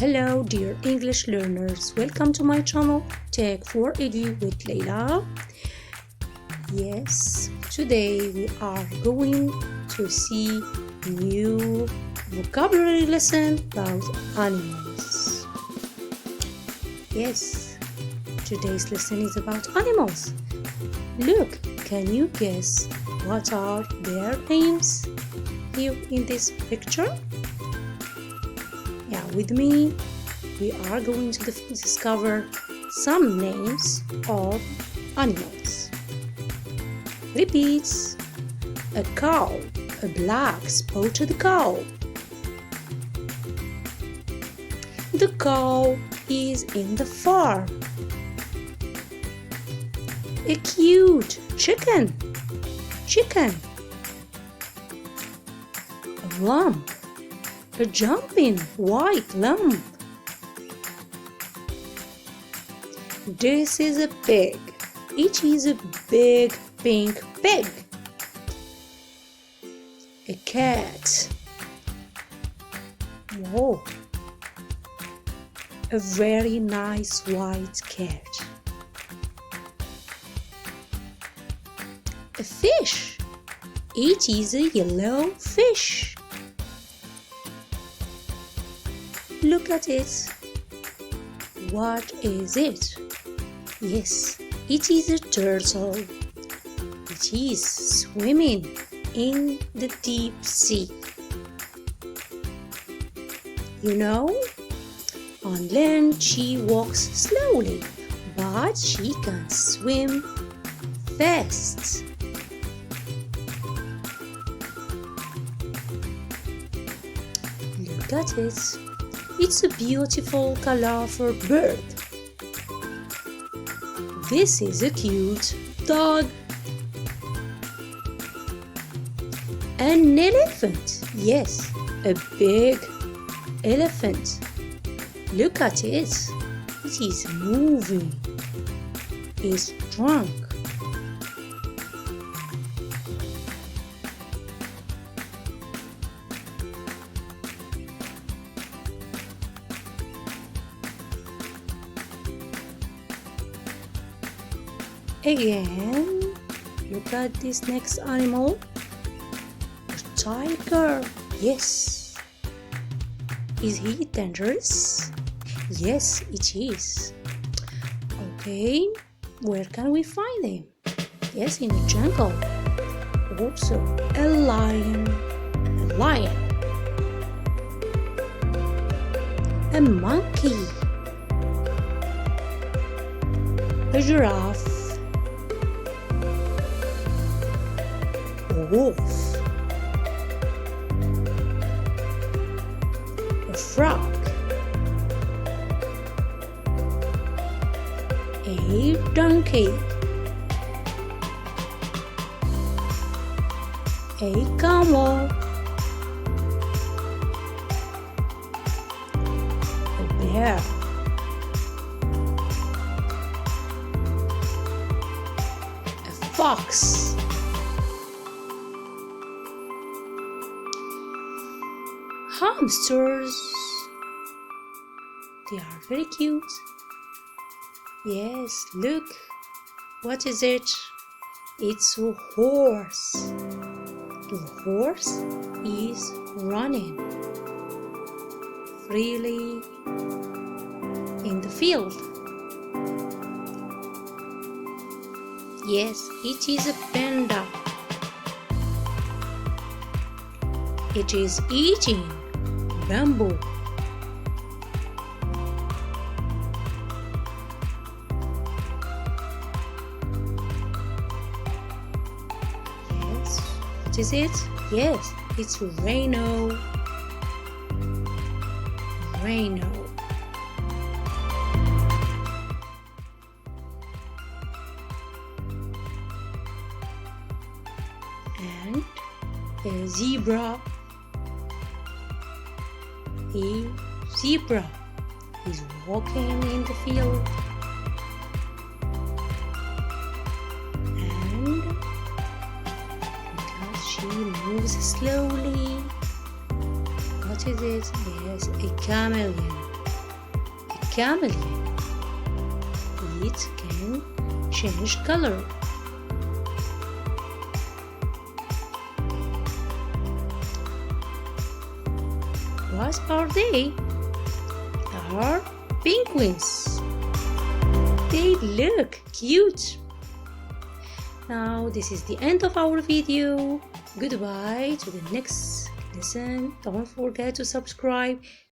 Hello dear English learners, welcome to my channel Tech for Edu with Leila. Yes, today we are going to see new vocabulary lesson about animals. Yes, today's lesson is about animals. Look, can you guess what are their names here in this picture? Yeah, with me, we are going to discover some names of animals. Repeats: a cow, a black spotted cow. The cow is in the farm. A cute chicken. A lamb. A jumping white lamb. This is a pig. It is a big pink pig. A cat. Whoa. A very nice white cat. A fish. It is a yellow fish. Look at it. What is it? Yes, it is a turtle. It is swimming in the deep sea. You know, on land she walks slowly, but she can swim fast. Look at it. It's a beautiful, colorful bird. This is a cute dog. An elephant. Yes, a big elephant. Look at it. It is moving. It's drunk. Again, look at this next animal. A tiger. Yes. Is he dangerous? Yes, it is. Okay, where can we find him? Yes, in the jungle. Also, a lion. A monkey. A giraffe. A wolf. A frog. A donkey. A camel. A bear. A fox. Hamsters. They are very cute. Yes, look. What is it? It's a horse. The horse is running freely in the field. Yes, it is a panda. It is eating bamboo. Yes, what is it? Yes, it's rhino. And a zebra. A zebra is walking in the field, and because she moves slowly, what is it? Yes, a chameleon. camel. It can change color. What are they? They are penguins. They look cute. Now this is the end of our video. Goodbye to the next lesson. Don't forget to subscribe.